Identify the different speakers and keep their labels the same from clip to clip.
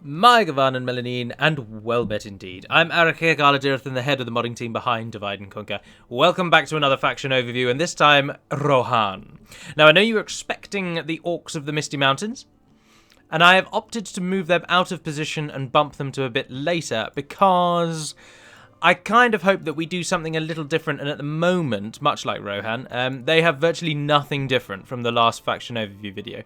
Speaker 1: My Gavan and Melanine, and well met indeed. I'm Arakir Galadirth, the head of the modding team behind Divide and Conquer. Welcome back to another faction overview, and this time, Rohan. Now, I know you were expecting the Orcs of the Misty Mountains, and I have opted to move them out of position and bump them to a bit later, because I kind of hope that we do something a little different, and at the moment, much like Rohan, they have virtually nothing different from the last faction overview video.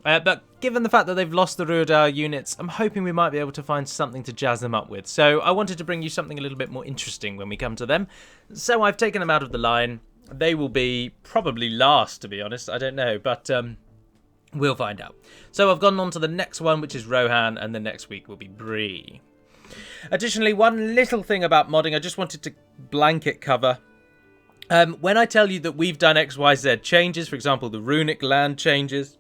Speaker 1: But given the fact that they've lost the Ruidar units, I'm hoping we might be able to find something to jazz them up with. So I wanted to bring you something a little bit more interesting when we come to them. So I've taken them out of the line. They will be probably last, to be honest. I don't know, but we'll find out. So I've gone on to the next one, which is Rohan, and the next week will be Bree. Additionally, one little thing about modding, I just wanted to blanket cover. When I tell you that we've done XYZ changes, for example, the runic land changes,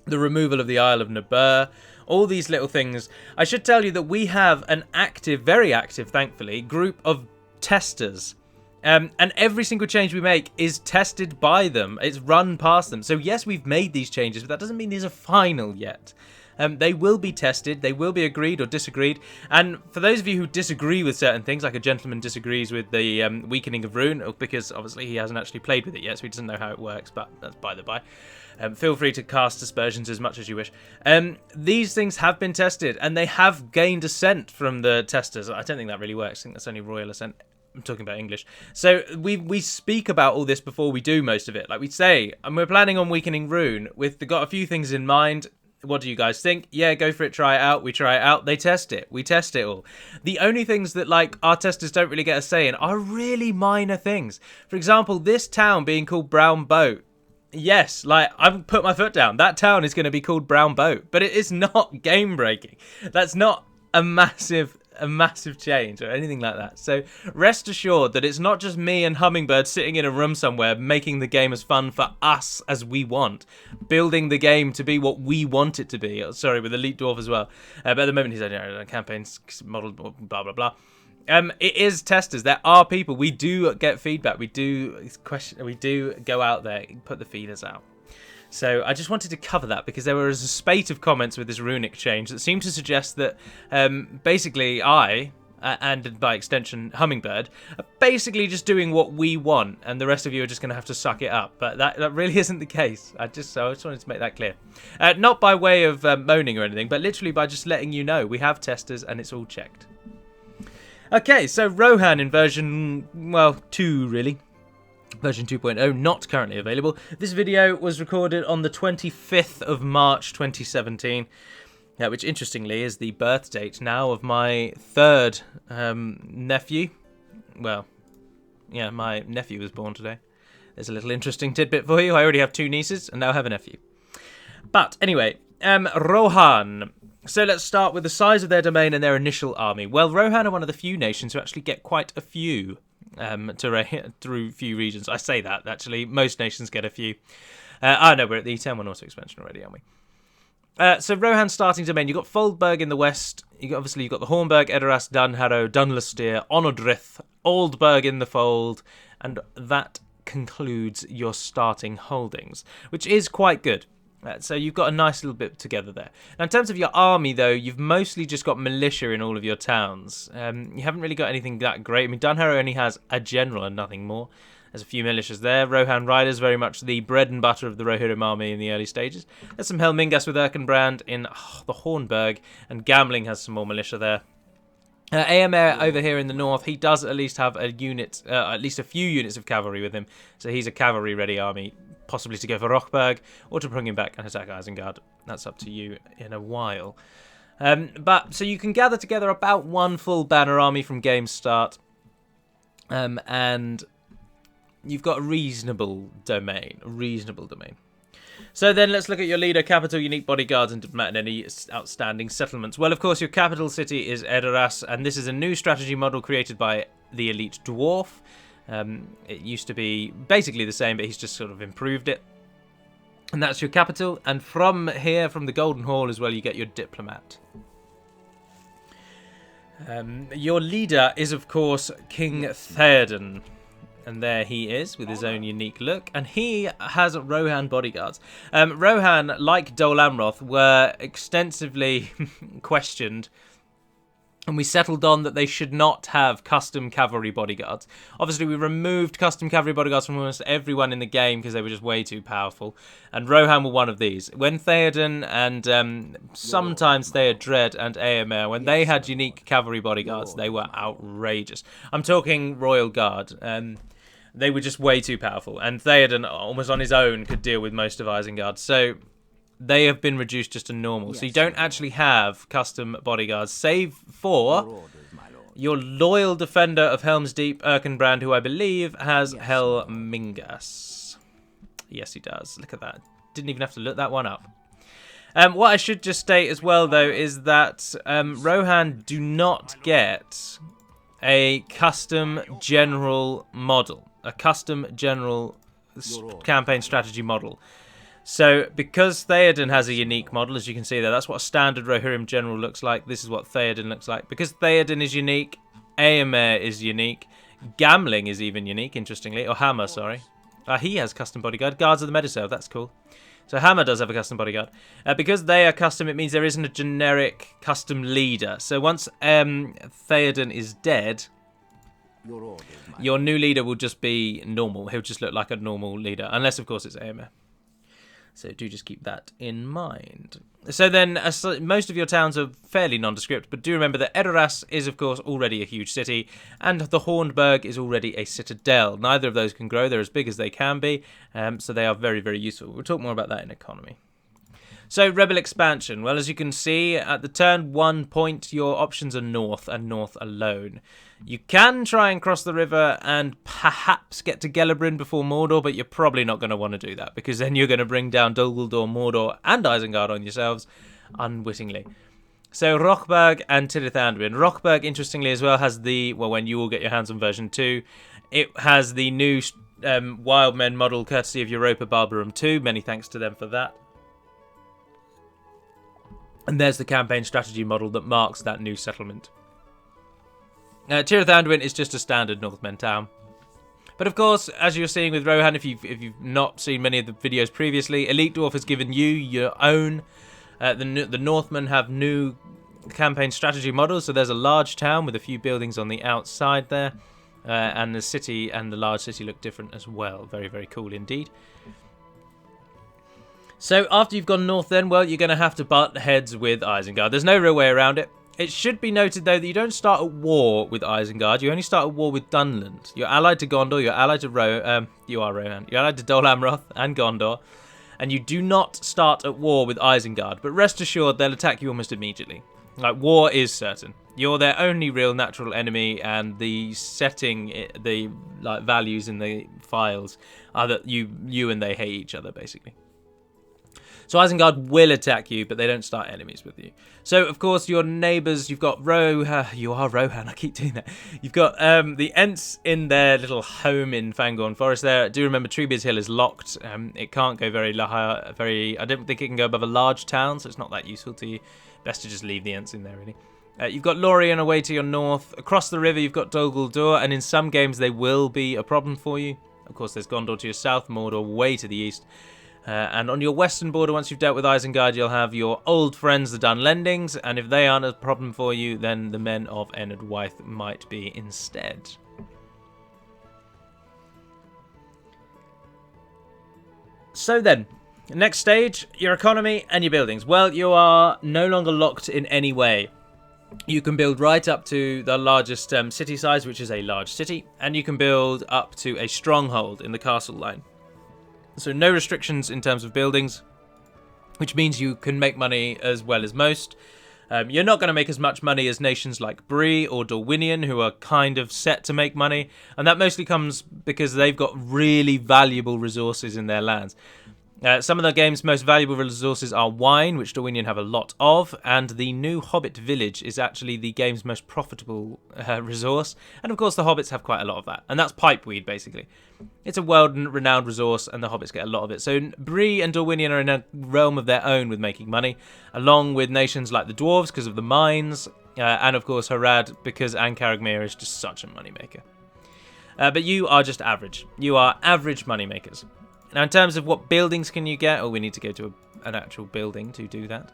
Speaker 1: the removal of the Isle of Nabur, all these little things, I should tell you that we have an active, very active, thankfully, group of testers. And every single change we make is tested by them. It's run past them. So yes, we've made these changes, but that doesn't mean these are final yet. They will be tested, they will be agreed or disagreed, and for those of you who disagree with certain things, like a gentleman disagrees with the weakening of Rune, because obviously he hasn't actually played with it yet, so he doesn't know how it works, but that's by the by. Feel free to cast aspersions as much as you wish. These things have been tested, and they have gained assent from the testers. I don't think that really works, I think that's only royal assent. I'm talking about English. So we speak about all this before we do most of it. Like we say, and we're planning on weakening Rune, we've got a few things in mind. What do you guys think? Yeah, go for it, try it out. We try it out, they test it. We test it all. The only things that, like, our testers don't really get a say in are really minor things. For example, this town being called Brown Boat. Yes, like, I've put my foot down. That town is going to be called Brown Boat, but it is not game-breaking. That's not a massive change or anything like that. So rest assured that it's not just me and Hummingbird sitting in a room somewhere making the game as fun for us as we want, building the game to be what we want it to be. Sorry, with Elite Dwarf as well. But at the moment he's a campaigns model, blah blah blah. It is testers. There are people. We do get feedback. We do question. We do go out there, put the feelers out. So I just wanted to cover that because there was a spate of comments with this runic change that seemed to suggest that basically I, and by extension Hummingbird, are basically just doing what we want, and the rest of you are just going to have to suck it up. But that really isn't the case. I just wanted to make that clear. Not by way of moaning or anything, but literally by just letting you know we have testers and it's all checked. Okay, so Rohan in version, well, 2 really. Version 2.0, not currently available. This video was recorded on the 25th of March 2017, which interestingly is the birth date now of my third nephew. Well, yeah, my nephew was born today. There's a little interesting tidbit for you. I already have 2 nieces and now I have a nephew. But anyway, Rohan. So let's start with the size of their domain and their initial army. Well, Rohan are one of the few nations who actually get quite a few through few regions. I say that, actually. Most nations get a few. No, we're at the E10 auto expansion already, aren't we? So Rohan's starting domain. You've got Foldberg in the west. You've got the Hornburg, Edoras, Dunharrow, Dunlastir, Onodrith, Oldburg in the fold, and that concludes your starting holdings, which is quite good. So you've got a nice little bit together there. Now, in terms of your army, though, you've mostly just got militia in all of your towns. You haven't really got anything that great. I mean, Dunharrow only has a general and nothing more. There's a few militias there. Rohan Riders, very much the bread and butter of the Rohirrim army in the early stages. There's some Helmingas with Erkenbrand in the Hornburg, and Gambling has some more militia there. Aemir over here in the north, he does at least have a unit, at least a few units of cavalry with him. So he's a cavalry-ready army, possibly to go for Rochberg or to bring him back and attack Isengard. That's up to you in a while. But so you can gather together about 1 full banner army from game start, and you've got a reasonable domain. So then let's look at your leader, capital, unique bodyguards, and any outstanding settlements. Well, of course, your capital city is Edoras, and this is a new strategy model created by the Elite Dwarf. It used to be basically the same, but he's just sort of improved it. And that's your capital. And from here, from the Golden Hall as well, you get your diplomat. Your leader is, of course, King Theoden. And there he is with his own unique look. And he has Rohan bodyguards. Rohan, like Dol Amroth, were extensively questioned. And we settled on that they should not have custom cavalry bodyguards. Obviously, we removed custom cavalry bodyguards from almost everyone in the game because they were just way too powerful. And Rohan were one of these. When Theoden and sometimes Theodred and Eomer, when they had unique cavalry bodyguards, they were outrageous. I'm talking Royal Guard. They were just way too powerful. And Theoden, almost on his own, could deal with most of Isengard. So they have been reduced just to normal. So you don't actually have custom bodyguards, save for your loyal defender of Helm's Deep, Erkenbrand, who I believe has Helmingas. Yes, he does. Look at that. Didn't even have to look that one up. What I should just state as well, though, is that Rohan do not get a custom general model. A custom general campaign strategy model. So, because Theoden has a unique model, as you can see there, that's what a standard Rohirrim general looks like. This is what Theoden looks like. Because Theoden is unique, Eomer is unique, Gamling is even unique, interestingly. Or Hammer, sorry. He has custom bodyguard. Guards of the Mediserve, that's cool. So Hammer does have a custom bodyguard. Because they are custom, it means there isn't a generic custom leader. So once Theoden is dead, your new leader will just be normal. He'll just look like a normal leader. Unless, of course, it's Eomer. So do just keep that in mind. So then, most of your towns are fairly nondescript, but do remember that Edoras is, of course, already a huge city, and the Hornburg is already a citadel. Neither of those can grow. They're as big as they can be, so they are very, very useful. We'll talk more about that in economy. So, Rebel expansion. Well, as you can see, at the turn 1 point, your options are north, and north alone. You can try and cross the river and perhaps get to Gellebrinn before Mordor, but you're probably not going to want to do that, because then you're going to bring down Dol Guldur, Mordor, and Isengard on yourselves unwittingly. So, Rochberg and Tirith Anduin. Rochberg, interestingly as well, has the, well, when you all get your hands on version 2, it has the new Wildmen model, courtesy of Europa Barbarum 2. Many thanks to them for that. And there's the campaign strategy model that marks that new settlement. Tirith Anduin is just a standard Northmen town. But of course, as you're seeing with Rohan, if you've not seen many of the videos previously, Elite Dwarf has given you your own. The Northmen have new campaign strategy models, so there's a large town with a few buildings on the outside there. And the city and the large city look different as well. Very, very cool indeed. So after you've gone north then, well, you're going to have to butt heads with Isengard. There's no real way around it. It should be noted, though, that you don't start at war with Isengard. You only start at war with Dunland. You're allied to Gondor. You're allied to Rohan. You're allied to Dol Amroth and Gondor. And you do not start at war with Isengard. But rest assured, they'll attack you almost immediately. Like, war is certain. You're their only real natural enemy, and the setting, the values in the files are that you and they hate each other, basically. So Isengard will attack you, but they don't start enemies with you. So, of course, your neighbours, you've got you are Rohan, I keep doing that. You've got the Ents in their little home in Fangorn Forest there. Do remember Treebeard's Hill is locked. It can't go very high, I don't think it can go above a large town, so it's not that useful to you. Best to just leave the Ents in there, really. You've got Lorien away to your north. Across the river, you've got Dol Guldur, and in some games they will be a problem for you. Of course, there's Gondor to your south, Mordor way to the east. And on your western border, once you've dealt with Isengard, you'll have your old friends, the Dunlendings, and if they aren't a problem for you, then the men of Ennard Wythe might be instead. So then, next stage, your economy and your buildings. Well, you are no longer locked in any way. You can build right up to the largest city size, which is a large city, and you can build up to a stronghold in the castle line. So no restrictions in terms of buildings, which means you can make money as well as most. You're not going to make as much money as nations like Bree or Dorwinion, who are kind of set to make money, and that mostly comes because they've got really valuable resources in their lands. Some of the game's most valuable resources are wine, which Dorwinion have a lot of, and the new Hobbit village is actually the game's most profitable resource. And of course the Hobbits have quite a lot of that, and that's pipeweed basically. It's a world-renowned resource, and the Hobbits get a lot of it. So Bree and Dorwinion are in a realm of their own with making money, along with nations like the Dwarves because of the mines, and of course Harad because Ancaragmir is just such a moneymaker. But you are just average. You are average moneymakers. Now, in terms of what buildings can you get, we need to go to an actual building to do that.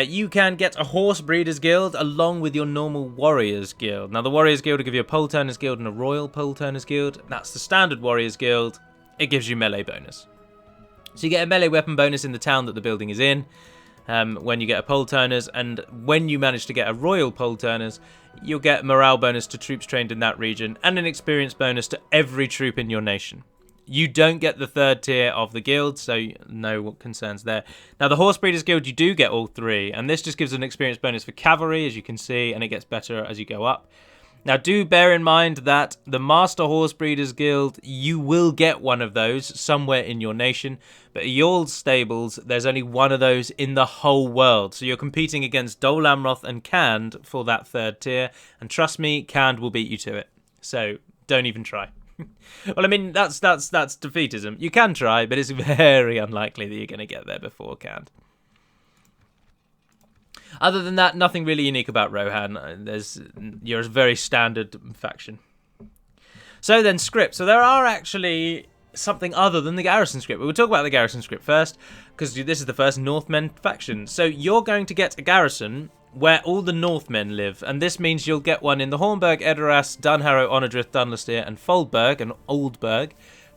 Speaker 1: You can get a Horse Breeders Guild along with your normal Warriors Guild. Now, the Warriors Guild will give you a Pole Turners Guild and a Royal Pole Turners Guild. That's the standard Warriors Guild. It gives you melee bonus. So you get a melee weapon bonus in the town that the building is in when you get a Pole Turners, and when you manage to get a Royal Pole Turners, you'll get morale bonus to troops trained in that region and an experience bonus to every troop in your nation. You don't get the third tier of the guild, so no concerns there. Now, the Horse Breeders Guild, you do get all three, and this just gives an experience bonus for cavalry, as you can see, and it gets better as you go up. Now, do bear in mind that the Master Horse Breeders Guild, you will get one of those somewhere in your nation, but at your stables, there's only one of those in the whole world. So you're competing against Dol Amroth and Khand for that third tier, and trust me, Khand will beat you to it. So don't even try. Well, I mean, that's defeatism. You can try, but it's very unlikely that you're going to get there before Khand. Other than that, nothing really unique about Rohan. You're a very standard faction. So then, script. So there are actually something other than the garrison script. We'll talk about the garrison script first, because this is the first Northmen faction. So you're going to get a garrison where all the Northmen live, and this means you'll get one in the Hornburg, Edoras, Dunharrow, Onodrith, Dunlastir, and Foldburg, and Oldburg.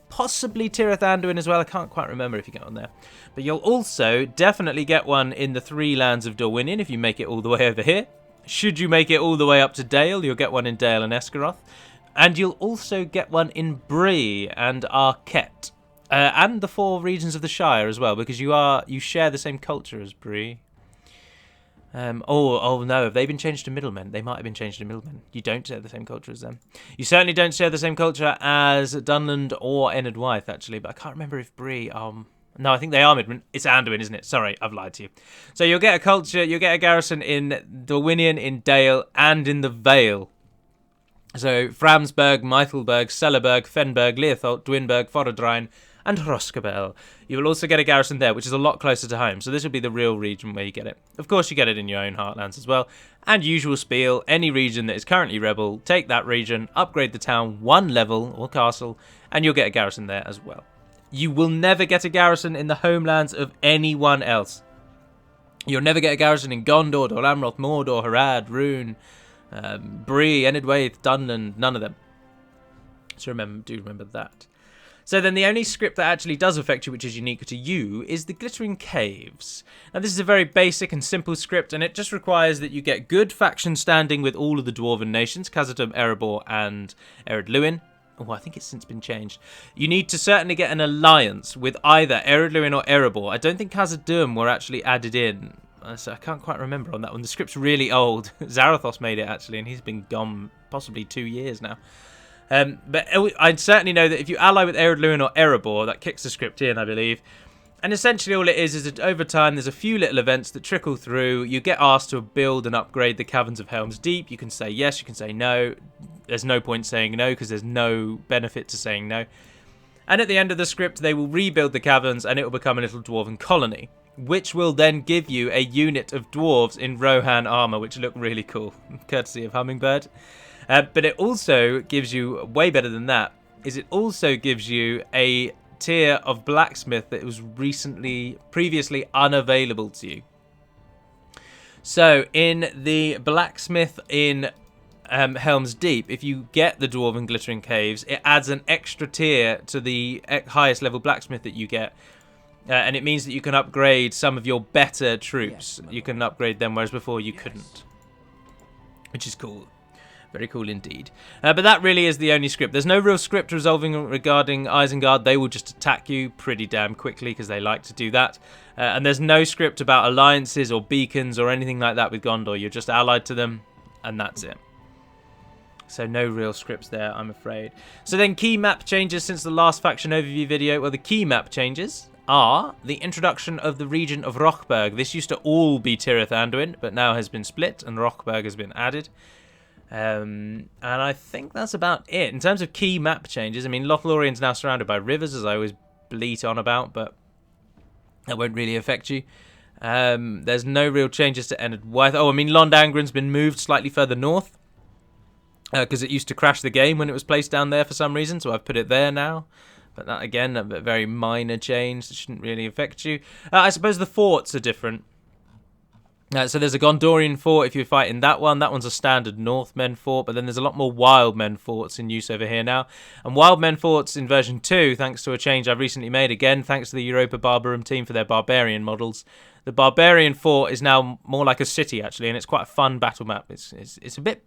Speaker 1: Possibly Tirith Anduin as well, I can't quite remember if you get on there. But you'll also definitely get one in the three lands of Dorwinion if you make it all the way over here. Should you make it all the way up to Dale, you'll get one in Dale and Esgaroth. And you'll also get one in Bree and Arquette. And the four regions of the Shire as well, because you share the same culture as Bree. Oh no, have they been changed to middlemen? They might have been changed to middlemen. You don't share the same culture as them. You certainly don't share the same culture as Dunland or Enid Wythe, actually, but I can't remember if Bree, no, I think they are middlemen. It's Anduin, isn't it? Sorry, I've lied to you. So you'll get a culture, you'll get a garrison in Dorwinion, in Dale, and in the Vale. So Framsburg, Meithelburg, Sellerberg, Fenberg, Leotholt, Dwinberg, Forodrine, and Roskabel. You will also get a garrison there, which is a lot closer to home, so this will be the real region where you get it. Of course, you get it in your own heartlands as well. And usual spiel, any region that is currently rebel, take that region, upgrade the town one level, or castle, and you'll get a garrison there as well. You will never get a garrison in the homelands of anyone else. You'll never get a garrison in Gondor, Dol Amroth, Mordor, Harad, Rune, Bree, Enidwaith, Dunland, none of them. So remember that. So then the only script that actually does affect you, which is unique to you, is the Glittering Caves. Now this is a very basic and simple script, and it just requires that you get good faction standing with all of the Dwarven nations, Khazad-dûm, Erebor, and Ered Luin. Oh, I think it's since been changed. You need to certainly get an alliance with either Ered Luin or Erebor. I don't think Khazad-dûm were actually added in, so I can't quite remember on that one. The script's really old. Zarathos made it, actually, and he's been gone possibly 2 years now. But I'd certainly know that if you ally with Ered Luin or Erebor, that kicks the script in, I believe. And essentially all it is that over time there's a few little events that trickle through. You get asked to build and upgrade the Caverns of Helm's Deep. You can say yes, you can say no. There's no point saying no because there's no benefit to saying no. And at the end of the script, they will rebuild the caverns and it will become a little dwarven colony, which will then give you a unit of dwarves in Rohan armor, which look really cool, courtesy of Hummingbird. But it also gives you, way better than that, is it also gives you a tier of blacksmith that was previously unavailable to you. So in the blacksmith in Helm's Deep, if you get the Dwarven Glittering Caves, it adds an extra tier to the highest level blacksmith that you get. And it means that you can upgrade some of your better troops. You can upgrade them, whereas before you couldn't. Which is cool. Very cool indeed. But that really is the only script. There's no real script regarding Isengard. They will just attack you pretty damn quickly because they like to do that. And there's no script about alliances or beacons or anything like that with Gondor. You're just allied to them, and that's it. So no real scripts there, I'm afraid. So then key map changes since the last faction overview video. Well, the key map changes are the introduction of the region of Rochberg. This used to all be Tirith Anduin, but now has been split and Rochberg has been added. And I think that's about it. In terms of key map changes, I mean, Lothlorien's now surrounded by rivers, as I always bleat on about, but that won't really affect you. There's no real changes to Enid Wythe. Oh, I mean, Londangren's been moved slightly further north. because it used to crash the game when it was placed down there for some reason, so I've put it there now. But that, again, a very minor change that shouldn't really affect you. I suppose the forts are different. So there's a Gondorian fort if you're fighting that one. That one's a standard Northmen fort, but then there's a lot more Wildmen forts in use over here now. And Wildmen forts in version 2, thanks to a change I've recently made, again, thanks to the Europa Barbarum team for their Barbarian models. The Barbarian fort is now more like a city, actually, and it's quite a fun battle map. It's a bit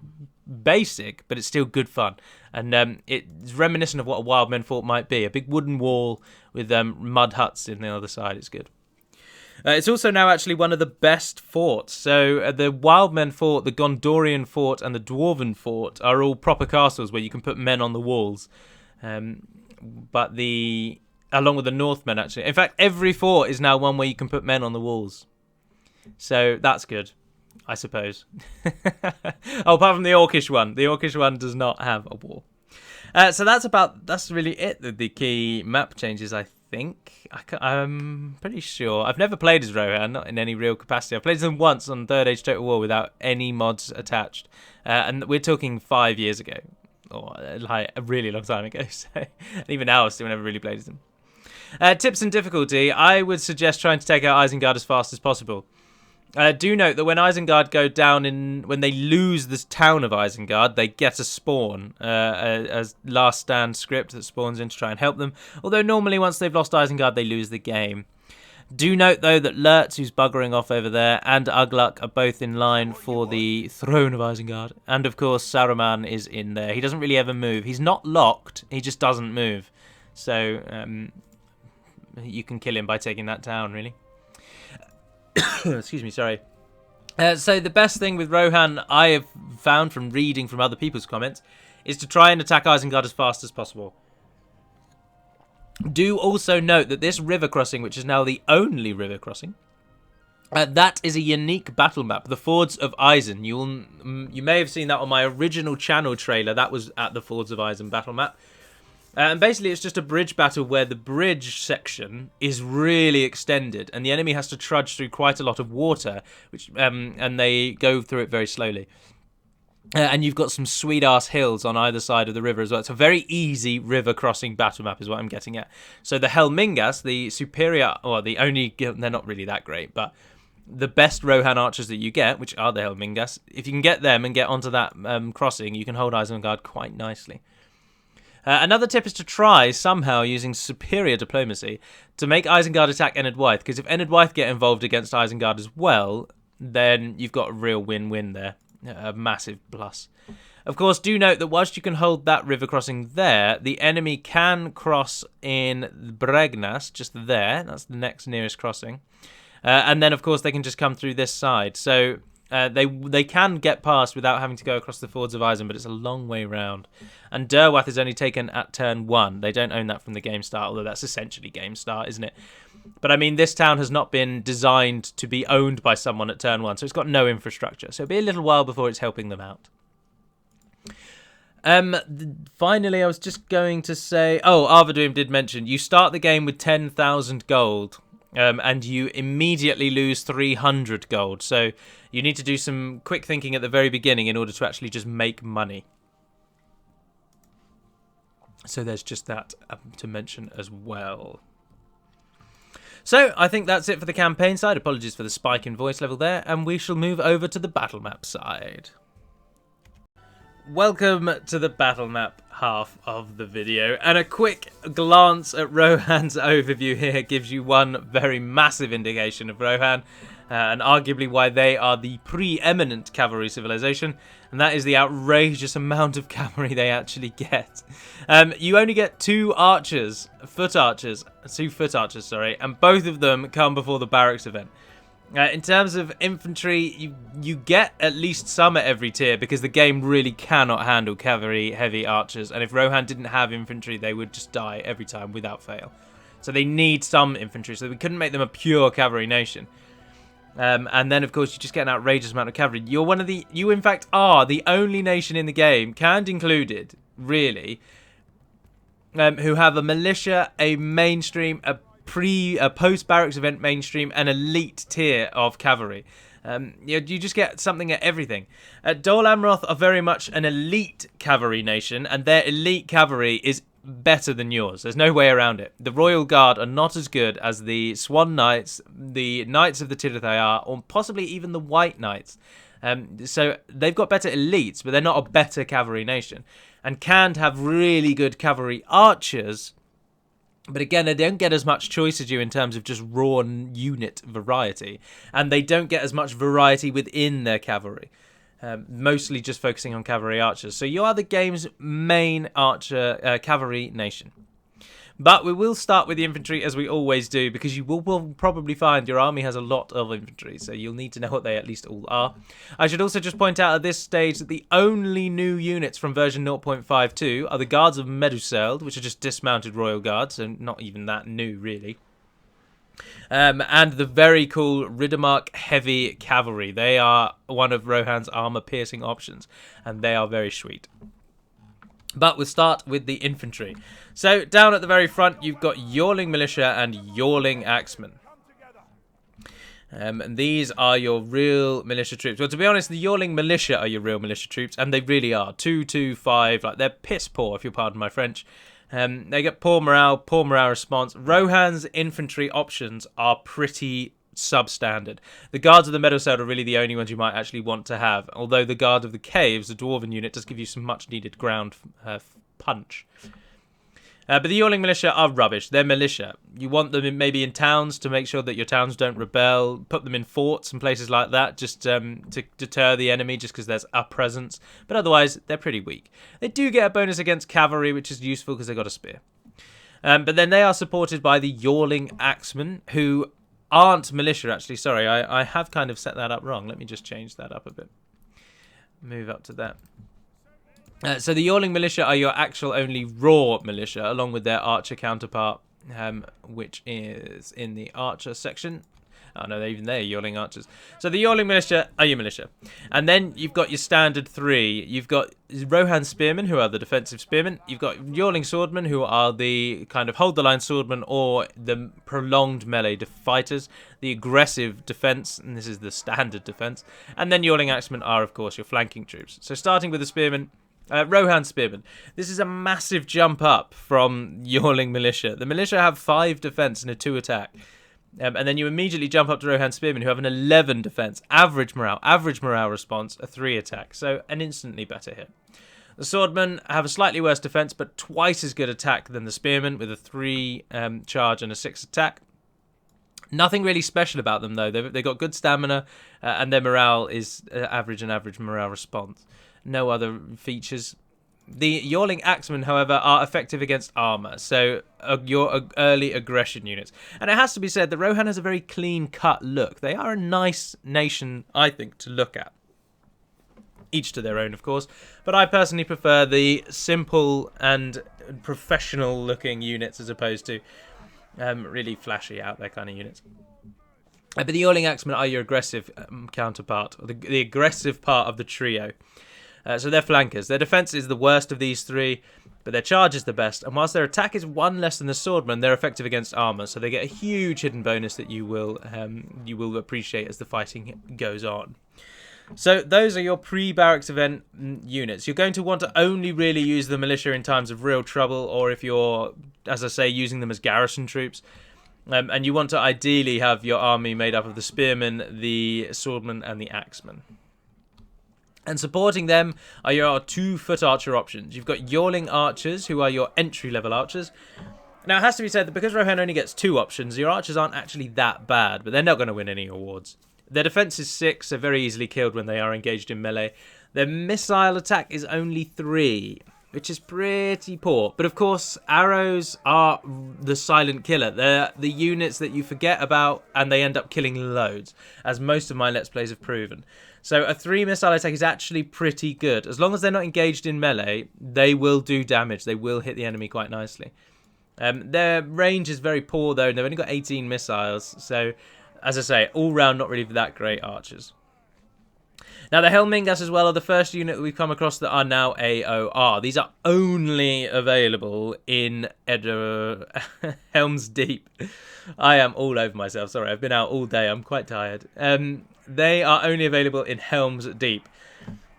Speaker 1: basic, but it's still good fun. And it's reminiscent of what a Wildmen fort might be. A big wooden wall with mud huts in the other side. It's good. It's also now actually one of the best forts. So the Wildmen fort, the Gondorian fort, and the Dwarven fort are all proper castles where you can put men on the walls. Along with the Northmen, actually. In fact, every fort is now one where you can put men on the walls. So that's good, I suppose. Oh, apart from the Orcish one. The Orcish one does not have a wall. So that's really it. The key map changes, I think. I'm pretty sure. I've never played as Rohan, not in any real capacity. I've played them once on Third Age Total War without any mods attached. And we're talking 5 years ago. Or like a really long time ago. So even now, I've still never really played as them. Tips and difficulty. I would suggest trying to take out Isengard as fast as possible. Do note that when Isengard go down when they lose the town of Isengard, they get a spawn, a last stand script that spawns in to try and help them. Although normally once they've lost Isengard, they lose the game. Do note though that Lurtz, who's buggering off over there, and Ugluk are both in line for the throne of Isengard. And of course Saruman is in there. He doesn't really ever move. He's not locked, he just doesn't move. So you can kill him by taking that town, really. Excuse me, sorry. So the best thing with Rohan I have found from reading from other people's comments is to try and attack Isengard as fast as possible. Do also note that this river crossing, which is now the only river crossing, that is a unique battle map, the Fords of Isen. You may have seen that on my original channel trailer. That was at the Fords of Isen battle map. And basically it's just a bridge battle where the bridge section is really extended and the enemy has to trudge through quite a lot of water, and they go through it very slowly. And you've got some sweet-ass hills on either side of the river as well. It's a very easy river crossing battle map is what I'm getting at. So the Helmingas, the superior, or the only, they're not really that great, but the best Rohan archers that you get, which are the Helmingas, if you can get them and get onto that crossing, you can hold Isengard quite nicely. Another tip is to try, somehow, using superior diplomacy, to make Isengard attack Enid Wythe, because if Enid Wythe get involved against Isengard as well, then you've got a real win-win there. A massive plus. Of course, do note that whilst you can hold that river crossing there, the enemy can cross in Bregnas, just there. That's the next nearest crossing. And then, of course, they can just come through this side. So they can get past without having to go across the Fords of Isen, but it's a long way round. And Derwath is only taken at turn 1. They don't own that from the game start, although that's essentially game start, isn't it? But I mean, this town has not been designed to be owned by someone at turn 1, so it's got no infrastructure. So it'll be a little while before it's helping them out. Finally, I was just going to say... Oh, Arvadoom did mention, you start the game with 10,000 gold. And you immediately lose 300 gold. So you need to do some quick thinking at the very beginning in order to actually just make money. So there's just that to mention as well. So I think that's it for the campaign side. Apologies for the spike in voice level there. And we shall move over to the battle map side. Welcome to the battle map half of the video, and a quick glance at Rohan's overview here gives you one very massive indication of Rohan, and arguably why they are the preeminent cavalry civilization, and that is the outrageous amount of cavalry they actually get. You only get two foot archers, and both of them come before the barracks event. In terms of infantry, you get at least some at every tier because the game really cannot handle cavalry heavy archers, and if Rohan didn't have infantry, they would just die every time without fail. So they need some infantry, so we couldn't make them a pure cavalry nation. And then, of course, you just get an outrageous amount of cavalry. You in fact are the only nation in the game, Canned included, really, who have a militia, a mainstream, a post-barracks event mainstream, and elite tier of cavalry. You just get something at everything. Dol Amroth are very much an elite cavalry nation, and their elite cavalry is better than yours. There's no way around it. The Royal Guard are not as good as the Swan Knights, the Knights of the Tirithayar, or possibly even the White Knights. So they've got better elites, but they're not a better cavalry nation. And Khand have really good cavalry archers, but again, they don't get as much choice as you in terms of just raw unit variety. And they don't get as much variety within their cavalry. Mostly just focusing on cavalry archers. So you are the game's main archer cavalry nation. But we will start with the infantry as we always do, because you will probably find your army has a lot of infantry, so you'll need to know what they at least all are. I should also just point out at this stage that the only new units from version 0.52 are the Guards of Meduseld, which are just dismounted royal guards, so not even that new really. And the very cool Riddermark Heavy Cavalry. They are one of Rohan's armor-piercing options, and they are very sweet. But we'll start with the infantry. So down at the very front, you've got Yorling Militia and Yorling Axemen. And these are your real militia troops. Well, to be honest, the Yorling Militia are your real militia troops, and they really are. 225, like they're piss poor, if you'll pardon my French. They get poor morale response. Rohan's infantry options are pretty substandard. The Guards of the Meadowseld are really the only ones you might actually want to have, although the Guard of the Caves, the Dwarven unit, does give you some much needed ground punch. But the Yorling Militia are rubbish. They're militia. You want them maybe in towns to make sure that your towns don't rebel. Put them in forts and places like that just to deter the enemy, just because there's a presence. But otherwise, they're pretty weak. They do get a bonus against cavalry, which is useful because they've got a spear. But then they are supported by the Yorling Axemen, who aren't militia, actually. Sorry, I have kind of set that up wrong. Let me just change that up a bit. Move up to that. So the Yorling Militia are your actual only raw militia, along with their archer counterpart, which is in the archer section. Oh no, even they're Yorling archers. So the Yorling Militia are your militia. And then you've got your standard three. You've got Rohan Spearmen, who are the defensive spearmen. You've got Yorling Swordmen, who are the kind of hold-the-line swordmen, or the prolonged melee fighters. The aggressive defense, and this is the standard defense. And then Yorling Axemen are, of course, your flanking troops. So starting with the spearmen, Rohan Spearmen. This is a massive jump up from Yorling Militia. The militia have 5 defense and a 2 attack. And then you immediately jump up to Rohan Spearmen, who have an 11 defense, average morale response, a 3 attack. So an instantly better hit. The Swordmen have a slightly worse defense, but twice as good attack than the Spearmen, with a 3 charge and a 6 attack. Nothing really special about them, though. They've got good stamina, and their morale is average morale response. No other features. The Yorling Axemen, however, are effective against armor, so your early aggression units. And it has to be said that Rohan has a very clean-cut look. They are a nice nation, I think, to look at. Each to their own, of course. But I personally prefer the simple and professional-looking units as opposed to really flashy out there kind of units. But the Yorling Axemen are your aggressive counterpart, or the aggressive part of the trio. So they're flankers. Their defense is the worst of these 3, but their charge is the best. And whilst their attack is 1 less than the swordmen, they're effective against armor, so they get a huge hidden bonus that you will appreciate as the fighting goes on. So those are your pre-barracks event units. You're going to want to only really use the militia in times of real trouble, or if you're, as I say, using them as garrison troops. And you want to ideally have your army made up of the spearmen, the swordmen, and the axemen. And supporting them are your 2-foot archer options. You've got Yorling archers, who are your entry-level archers. Now, it has to be said that because Rohan only gets 2 options, your archers aren't actually that bad, but they're not going to win any awards. Their defense is 6, so very easily killed when they are engaged in melee. Their missile attack is only 3, which is pretty poor. But of course, arrows are the silent killer. They're the units that you forget about, and they end up killing loads, as most of my Let's Plays have proven. So a 3 missile attack is actually pretty good. As long as they're not engaged in melee, they will do damage. They will hit the enemy quite nicely. Their range is very poor, though, and they've only got 18 missiles. So, as I say, all round, not really that great archers. Now, the Helmingas as well are the first unit that we've come across that are now AOR. These are only available in Helm's Deep. I am all over myself. Sorry, I've been out all day. I'm quite tired. they are only available in Helm's Deep.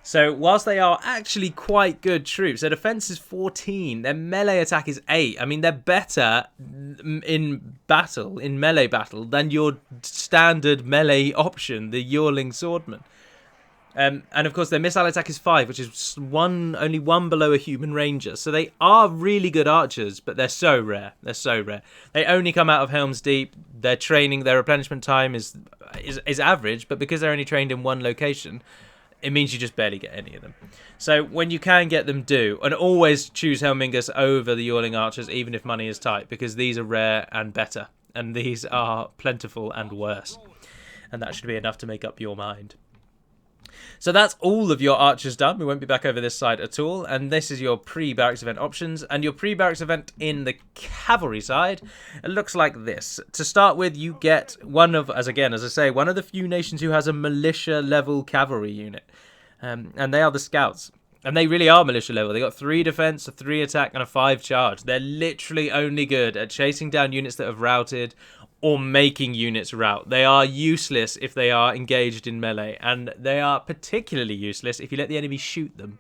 Speaker 1: So whilst they are actually quite good troops, their defense is 14, their melee attack is 8. I mean, they're better in battle, in melee battle, than your standard melee option, the Yearling Swordman. And of course, their missile attack is 5, which is only one below a human ranger. So they are really good archers, but they're so rare. They're so rare. They only come out of Helm's Deep. Their training, their replenishment time is average, but because they're only trained in one location, it means you just barely get any of them. So when you can get them, do. And always choose Helmingus over the Yearling Archers, even if money is tight, because these are rare and better. And these are plentiful and worse. And that should be enough to make up your mind. So that's all of your archers done. We won't be back over this side at all. And this is your pre-barracks event options. And your pre-barracks event in the cavalry side, it looks like this. To start with, you get one of, as I say, one of the few nations who has a militia level cavalry unit. And they are the scouts. And they really are militia level. They got 3 defense, a 3 attack, and a 5 charge. They're literally only good at chasing down units that have routed or making units rout. They are useless if they are engaged in melee, and they are particularly useless if you let the enemy shoot them.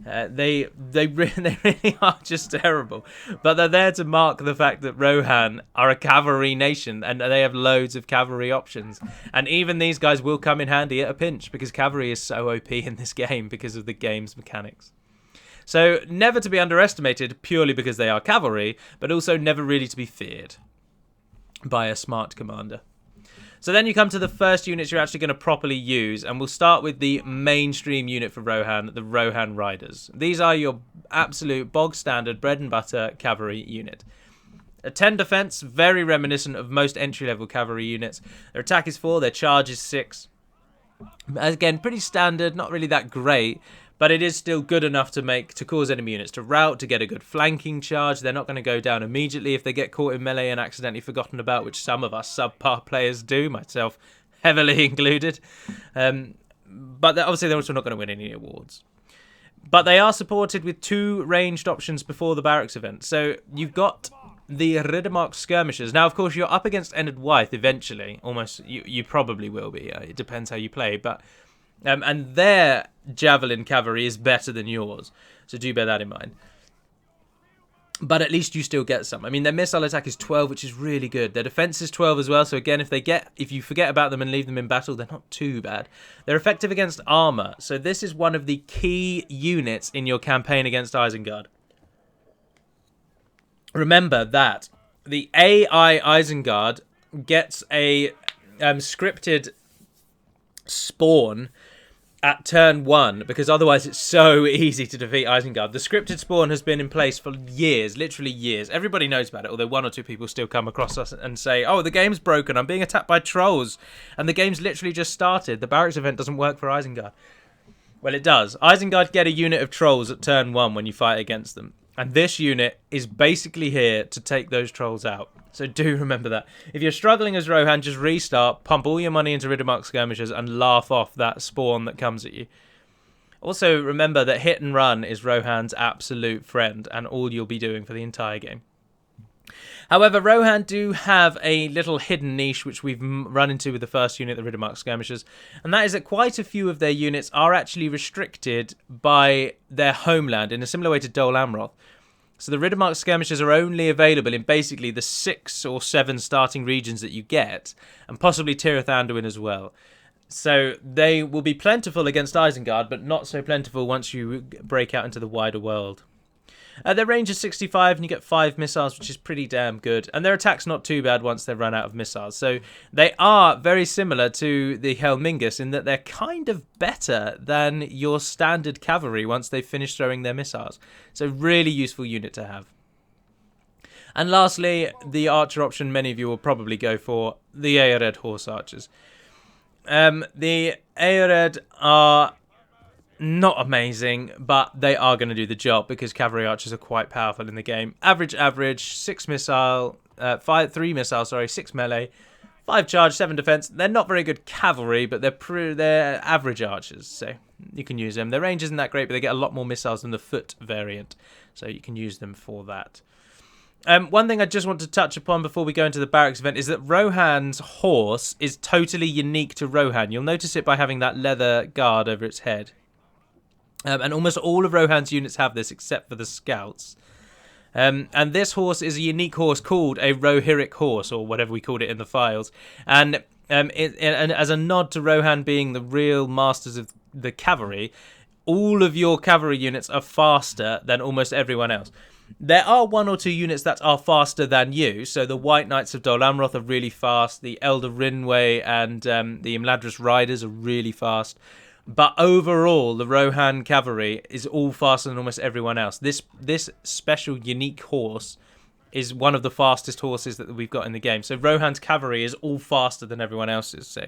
Speaker 1: They really are just terrible. But they're there to mark the fact that Rohan are a cavalry nation, and they have loads of cavalry options. And even these guys will come in handy at a pinch, because cavalry is so OP in this game because of the game's mechanics. So never to be underestimated purely because they are cavalry, but also never really to be feared by a smart commander. So then you come to the first units you're actually going to properly use, and we'll start with the mainstream unit for Rohan, the Rohan Riders. These are your absolute bog standard bread and butter cavalry unit. A 10 defense, very reminiscent of most entry-level cavalry units. Their attack is 4, their charge is 6. Again, pretty standard, not really that great, but it is still good enough to cause enemy units to rout, to get a good flanking charge. They're not going to go down immediately if they get caught in melee and accidentally forgotten about, which some of us subpar players do, myself heavily included. But obviously they're also not going to win any awards. But they are supported with 2 ranged options before the barracks event. So you've got the Riddermark Skirmishers. Now, of course, you're up against Enid Wythe eventually. Almost, you probably will be. It depends how you play, but... and their javelin cavalry is better than yours, so do bear that in mind. But at least you still get some. I mean, their missile attack is 12, which is really good. Their defense is 12 as well, so again, if you forget about them and leave them in battle, they're not too bad. They're effective against armor, so this is one of the key units in your campaign against Isengard. Remember that the AI Isengard gets a scripted spawn at turn 1, because otherwise it's so easy to defeat Isengard. The scripted spawn has been in place for years, literally years. Everybody knows about it, although 1 or 2 people still come across us and say, oh, the game's broken, I'm being attacked by trolls. And the game's literally just started. The barracks event doesn't work for Isengard. Well, it does. Isengard get a unit of trolls at turn 1 when you fight against them. And this unit is basically here to take those trolls out. So do remember that. If you're struggling as Rohan, just restart, pump all your money into Riddermark Skirmishers, and laugh off that spawn that comes at you. Also, remember that hit and run is Rohan's absolute friend, and all you'll be doing for the entire game. However, Rohan do have a little hidden niche, which we've run into with the first unit, the Riddermark Skirmishers, and that is that quite a few of their units are actually restricted by their homeland in a similar way to Dol Amroth. So the Riddermark Skirmishers are only available in basically the 6 or 7 starting regions that you get, and possibly Tirith Anduin as well. So they will be plentiful against Isengard, but not so plentiful once you break out into the wider world. Their range is 65, and you get 5 missiles, which is pretty damn good. And their attack's not too bad once they've run out of missiles. So they are very similar to the Helmingus in that they're kind of better than your standard cavalry once they've finished throwing their missiles. So really useful unit to have. And lastly, the archer option many of you will probably go for, the Aered Horse Archers. The Aered are not amazing, but they are going to do the job because cavalry archers are quite powerful in the game. Average, 6 missile, 3 missiles, 6 melee, 5 charge, 7 defense. They're not very good cavalry, but they're average archers, so you can use them. Their range isn't that great, but they get a lot more missiles than the foot variant, so you can use them for that. One thing I just want to touch upon before we go into the barracks event is that Rohan's horse is totally unique to Rohan. You'll notice it by having that leather guard over its head. And almost all of Rohan's units have this except for the scouts. And this horse is a unique horse called a Rohirric horse, or whatever we called it in the files. And as a nod to Rohan being the real masters of the cavalry, all of your cavalry units are faster than almost everyone else. There are one or two units that are faster than you. So the White Knights of Dol Amroth are really fast. The Elder Rinway and the Imladris Riders are really fast. But overall, the Rohan cavalry is all faster than almost everyone else. This special, unique horse is one of the fastest horses that we've got in the game. So Rohan's cavalry is all faster than everyone else's. So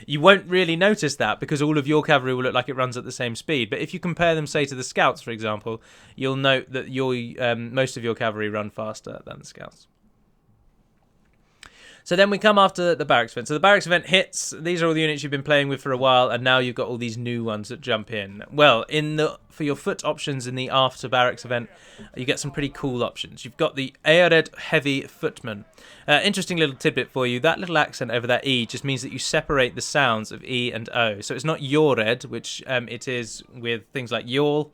Speaker 1: you won't really notice that because all of your cavalry will look like it runs at the same speed. But if you compare them, say, to the scouts, for example, you'll note that most of your cavalry run faster than the scouts. So then we come after the barracks event. So the barracks event hits. These are all the units you've been playing with for a while, and now you've got all these new ones that jump in. Well, for your foot options in the after barracks event, you get some pretty cool options. You've got the Eored Heavy Footman. Interesting little tidbit for you. That little accent over that E just means that you separate the sounds of E and O. So it's not Yored, which it is with things like Yawl.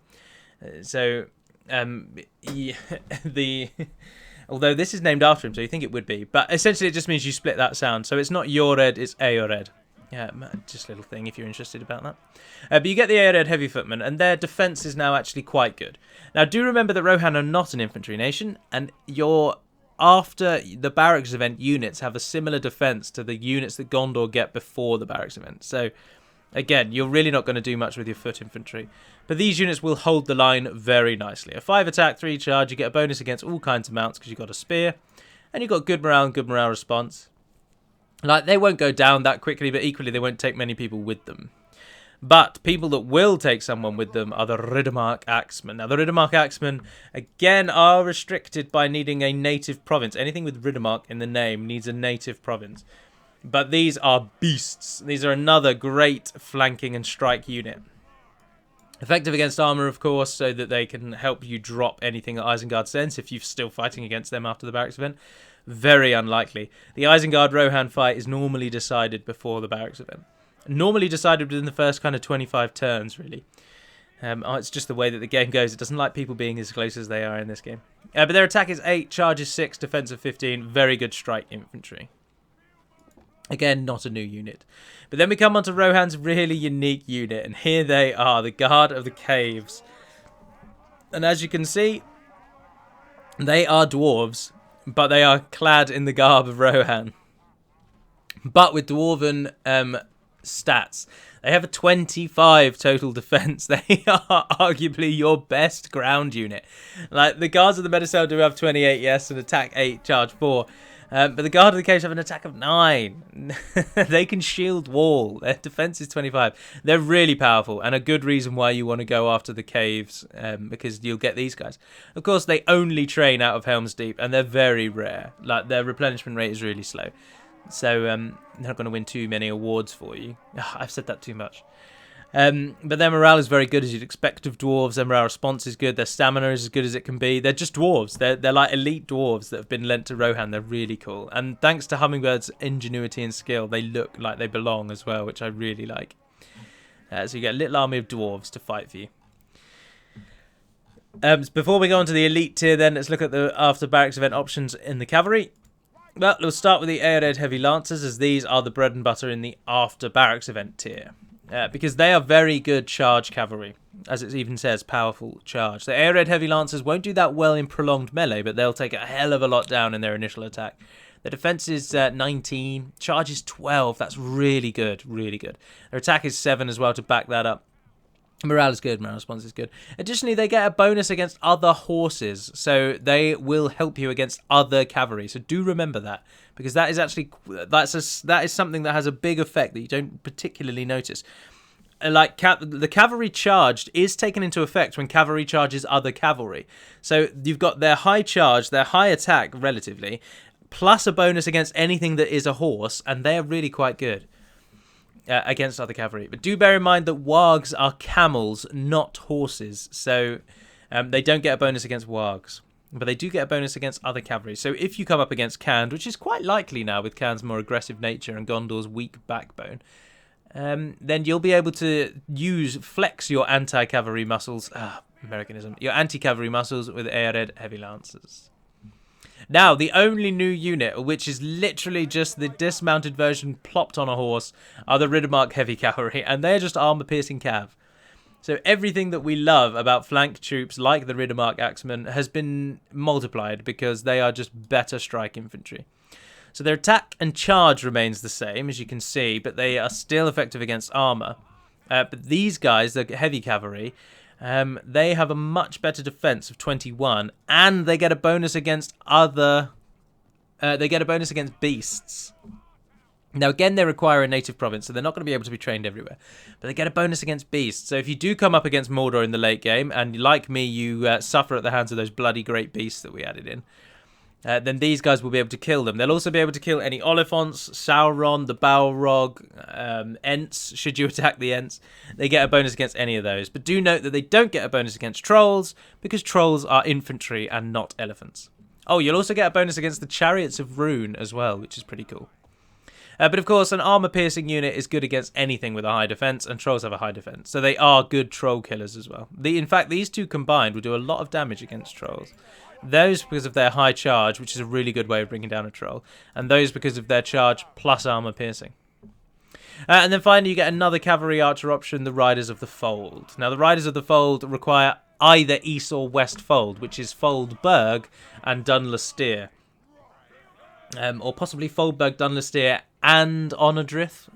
Speaker 1: Although this is named after him, so you think it would be. But essentially it just means you split that sound. So it's not Yored, it's Eored. Yeah, just a little thing if you're interested about that. But you get the Eored Heavy Footmen, and their defense is now actually quite good. Now, do remember that Rohan are not an infantry nation, and after the barracks event units have a similar defense to the units that Gondor get before the barracks event. So, again, you're really not going to do much with your foot infantry. But these units will hold the line very nicely. A 5 attack, 3 charge, you get a bonus against all kinds of mounts because you've got a spear. And you've got good morale and good morale response. Like, they won't go down that quickly, but equally they won't take many people with them. But people that will take someone with them are the Riddermark Axemen. Now, the Riddermark Axemen, again, are restricted by needing a native province. Anything with Riddermark in the name needs a native province. But these are beasts. These are another great flanking and strike unit. Effective against armour, of course, so that they can help you drop anything that Isengard sends if you're still fighting against them after the barracks event. Very unlikely. The Isengard-Rohan fight is normally decided before the barracks event. Normally decided within the first kind of 25 turns, really. It's just the way that the game goes. It doesn't like people being as close as they are in this game. But their attack is 8, charge is 6, defense of 15. Very good strike infantry. Again, not a new unit. But then we come on to Rohan's really unique unit. And here they are, the Guard of the Caves. And as you can see, they are dwarves. But they are clad in the garb of Rohan. But with dwarven stats. They have a 25 total defense. They are arguably your best ground unit. Like, the Guards of the Medicell do have 28, yes, and attack 8, charge 4. But the Guard of the Caves have an attack of 9. They can shield wall. Their defense is 25. They're really powerful, and a good reason why you want to go after the caves, because you'll get these guys. Of course, they only train out of Helm's Deep, and they're very rare. Like, their replenishment rate is really slow. So, they're not going to win too many awards for you. I've said that too much. But their morale is very good, as you'd expect of dwarves. Their morale response is good. Their stamina is as good as it can be. They're just dwarves. They're like elite dwarves that have been lent to Rohan. They're really cool. And thanks to Hummingbird's ingenuity and skill, they look like they belong as well, which I really like. So you get a little army of dwarves to fight for you. Before we go on to the elite tier then, let's look at the after barracks event options in the cavalry. Well, we'll start with the Eored Heavy Lancers, as these are the bread and butter in the after barracks event tier. Because they are very good charge cavalry, as it even says, powerful charge. The Eored Heavy Lancers won't do that well in prolonged melee, but they'll take a hell of a lot down in their initial attack. The defense is 19, charge is 12. That's really good, really good. Their attack is 7 as well to back that up. Morale is good, morale response is good. Additionally, they get a bonus against other horses, so they will help you against other cavalry. So do remember that, because that is actually that is something that has a big effect that you don't particularly notice. Like the cavalry charged is taken into effect when cavalry charges other cavalry. So you've got their high charge, their high attack relatively, plus a bonus against anything that is a horse, and they're really quite good. Against other cavalry. But do bear in mind that wargs are camels, not horses. So they don't get a bonus against wargs. but they do get a bonus against other cavalry. So if you come up against Khand, which is quite likely now with Khand's more aggressive nature and Gondor's weak backbone, then you'll be able to flex your anti-cavalry muscles, Americanism, your anti-cavalry muscles with Eored heavy lancers. Now, the only new unit, which is literally just the dismounted version plopped on a horse, are the Riddermark heavy cavalry, and they're just armor-piercing cav. So everything that we love about flank troops like the Riddermark Axemen has been multiplied because they are just better strike infantry. So their attack and charge remains the same, as you can see, but they are still effective against armor. But these guys, the heavy cavalry, they have a much better defense of 21, and they get a bonus against beasts. Now, again, they require a native province, so they're not going to be able to be trained everywhere. But they get a bonus against beasts. So if you do come up against Mordor in the late game, and like me, you suffer at the hands of those bloody great beasts that we added in, then these guys will be able to kill them. They'll also be able to kill any Oliphants, Sauron, the Balrog, Ents, should you attack the Ents. They get a bonus against any of those. But do note that they don't get a bonus against Trolls, because Trolls are infantry and not elephants. Oh, you'll also get a bonus against the Chariots of Rune as well, which is pretty cool. But of course, an armor-piercing unit is good against anything with a high defense, and Trolls have a high defense. So they are good troll killers as well. In fact, these two combined will do a lot of damage against Trolls. Those because of their high charge, which is a really good way of bringing down a troll. And those because of their charge plus armor-piercing. And then finally, you get another cavalry archer option, the Riders of the Fold. Now, the Riders of the Fold require either East or West Fold, which is Foldburg and Dunlusteer. Or possibly Foldburg, Dunlusteer, and Onodrith.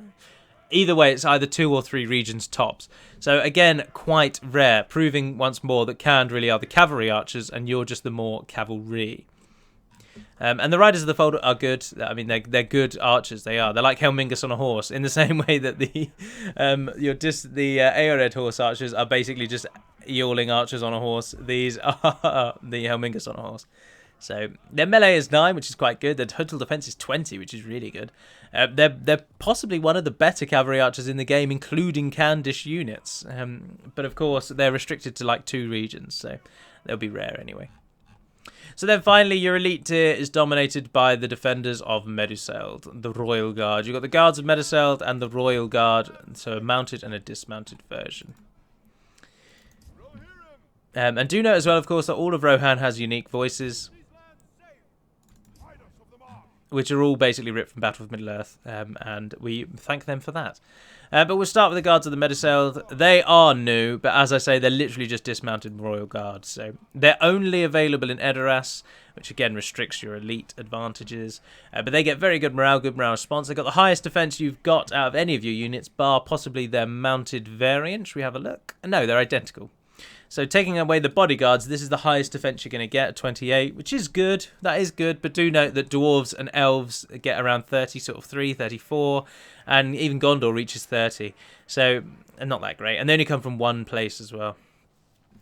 Speaker 1: Either way, it's either 2 or 3 regions tops. So again, quite rare, proving once more that Khand really are the cavalry archers and you're just the more cavalry. And the Riders of the Fold are good. I mean, they're good archers. They are. They're like Helmingus on a horse, in the same way that the Eored horse archers are basically just yawling archers on a horse. These are the Helmingus on a horse. So their melee is 9, which is quite good. Their total defense is 20, which is really good. They're possibly one of the better cavalry archers in the game, including Khandish units. But of course, they're restricted to like 2 regions, so they'll be rare anyway. So then finally, your elite tier is dominated by the defenders of Meduseld, the Royal Guard. You've got the Guards of Meduseld and the Royal Guard, so a mounted and a dismounted version. And do note as well, of course, that all of Rohan has unique voices, which are all basically ripped from Battle of Middle-earth, and we thank them for that. But we'll start with the Guards of the Meduseld. They are new, but as I say, they're literally just dismounted Royal Guards. So they're only available in Edoras, which again restricts your elite advantages. But they get very good morale response. They've got the highest defense you've got out of any of your units, bar possibly their mounted variant. Should we have a look? No, they're identical. So taking away the bodyguards, this is the highest defense you're going to get, 28, which is good. That is good, but do note that dwarves and elves get around 30, sort of 3, 34, and even Gondor reaches 30. So, not that great. And they only come from one place as well.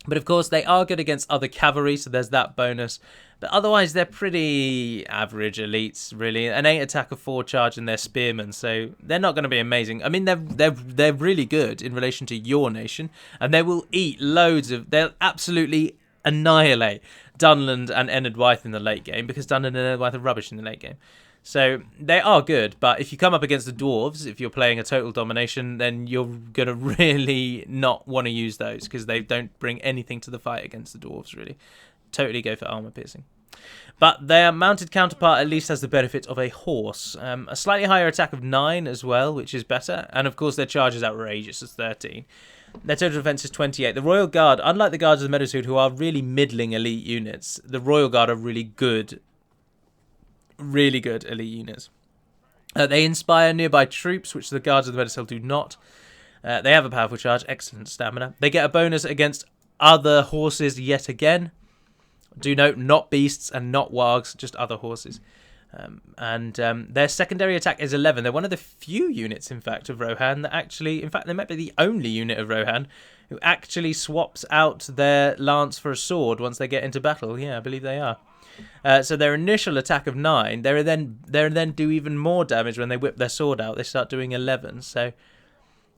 Speaker 1: But of course, they are good against other cavalry, so there's that bonus. But otherwise, they're pretty average elites, really. An 8 attack, a 4 charge, and they're spearmen, so they're not going to be amazing. I mean, they're really good in relation to your nation, and they will eat loads of... They'll absolutely annihilate Dunland and Enid-Wythe in the late game, because Dunland and Enid-Wythe are rubbish in the late game. So they are good, but if you come up against the dwarves, if you're playing a total domination, then you're going to really not want to use those because they don't bring anything to the fight against the dwarves, really. Totally go for armor piercing. But their mounted counterpart at least has the benefit of a horse. A slightly higher attack of 9 as well, which is better. And of course their charge is outrageous, it's 13. Their total defense is 28. The Royal Guard, unlike the Guards of the Meduseld, who are really middling elite units, the Royal Guard are really good elite units. They inspire nearby troops, which the Guards of the Meduseld do not. They have a powerful charge, excellent stamina. They get a bonus against other horses yet again. Do note, not beasts and not wargs, just other horses. Their secondary attack is 11. They're one of the few units, in fact, of Rohan that actually... In fact, they might be the only unit of Rohan who actually swaps out their lance for a sword once they get into battle. Yeah, I believe they are. So their initial attack of 9, they then do even more damage when they whip their sword out. They start doing 11. So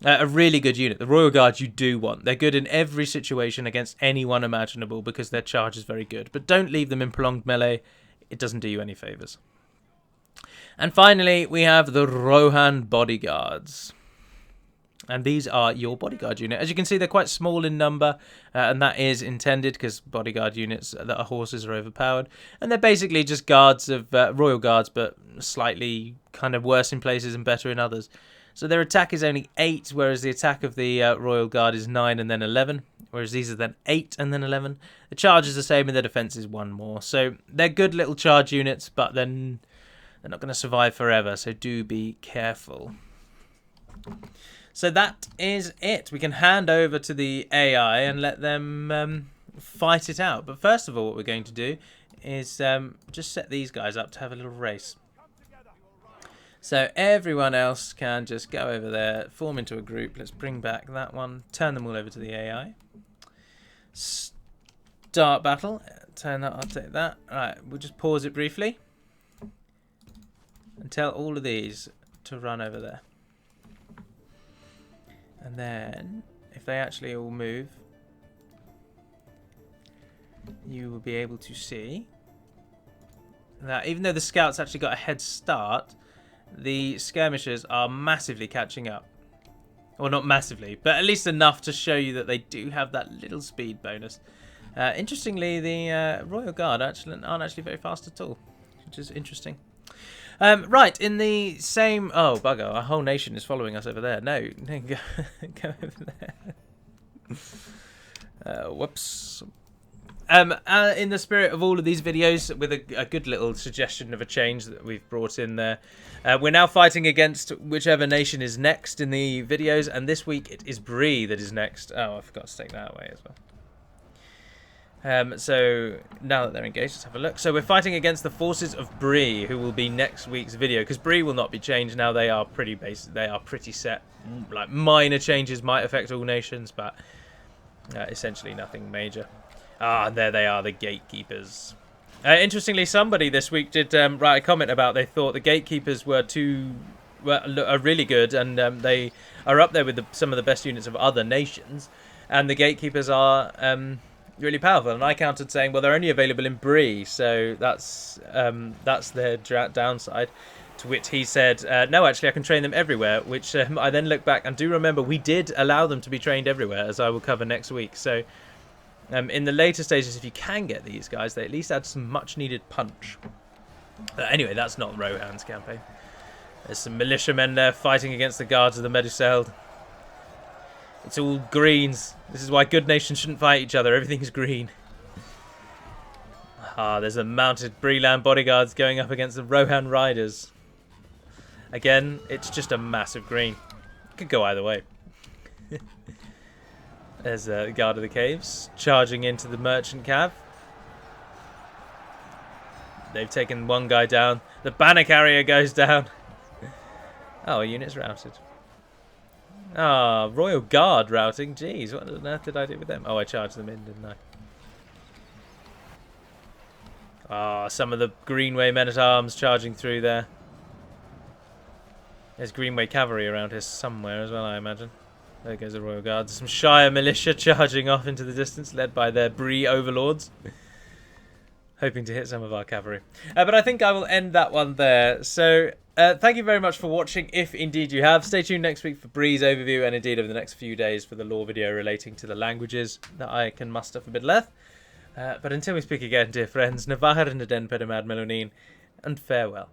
Speaker 1: A really good unit. The Royal Guard you do want. They're good in every situation against anyone imaginable because their charge is very good. But don't leave them in prolonged melee. It doesn't do you any favours. And finally, we have the Rohan Bodyguards. And these are your bodyguard unit. As you can see, they're quite small in number, and that is intended because bodyguard units that are horses are overpowered. And they're basically just guards of royal guards, but slightly kind of worse in places and better in others. So their attack is only 8, whereas the attack of the royal guard is 9 and then 11, whereas these are then 8 and then 11. The charge is the same and the defense is 1 more. So they're good little charge units, but then they're not going to survive forever, so do be careful. So that is it. We can hand over to the AI and let them fight it out. But first of all, what we're going to do is just set these guys up to have a little race. So everyone else can just go over there, form into a group. Let's bring back that one, turn them all over to the AI. Start battle. Turn that, I'll take that. All right, we'll just pause it briefly and tell all of these to run over there. And then, if they actually all move, you will be able to see that even though the scouts actually got a head start, the skirmishers are massively catching up. Well, not massively, but at least enough to show you that they do have that little speed bonus. Interestingly, the Royal Guard aren't actually very fast at all, which is interesting. Right, in the same... Oh, bugger, our whole nation is following us over there. No, go over there. Whoops. In the spirit of all of these videos, with a good little suggestion of a change that we've brought in there, we're now fighting against whichever nation is next in the videos, and this week it is Bree that is next. Oh, I forgot to take that away as well. So now that they're engaged, let's have a look. So we're fighting against the forces of Bree, who will be next week's video, because Bree will not be changed now. They are pretty basic. They are pretty set. Like minor changes might affect all nations, but essentially nothing major. Ah, there they are, the gatekeepers. Interestingly, somebody this week did write a comment about they thought the gatekeepers were are really good, and they are up there with some of the best units of other nations, and the gatekeepers are really powerful. And I countered saying, well, they're only available in Bree, so that's their downside. To which he said, no, actually, I can train them everywhere, which I then look back and do remember we did allow them to be trained everywhere, as I will cover next week. So in the later stages, if you can get these guys, they at least add some much-needed punch. Anyway, that's not Rohan's campaign. There's some militiamen there fighting against the guards of the Meduseld. It's all greens. This is why good nations shouldn't fight each other. Everything's green. Ah, there's a mounted Breeland bodyguards going up against the Rohan riders. Again, it's just a massive green. It could go either way. There's a guard of the caves charging into the merchant cav. They've taken one guy down. The banner carrier goes down. Oh, a unit's routed. Ah, Royal Guard routing. Jeez, what on earth did I do with them? Oh, I charged them in, didn't I? Ah, some of the Greenway men-at-arms charging through there. There's Greenway cavalry around here somewhere as well, I imagine. There goes the Royal Guard. Some Shire militia charging off into the distance, led by their Bree overlords. Hoping to hit some of our cavalry. But I think I will end that one there. So, thank you very much for watching, if indeed you have. Stay tuned next week for Bree's overview, and indeed over the next few days for the lore video relating to the languages that I can muster for Middle-earth. But until we speak again, dear friends, Navahar and Aden Pedamad Melonin, and farewell.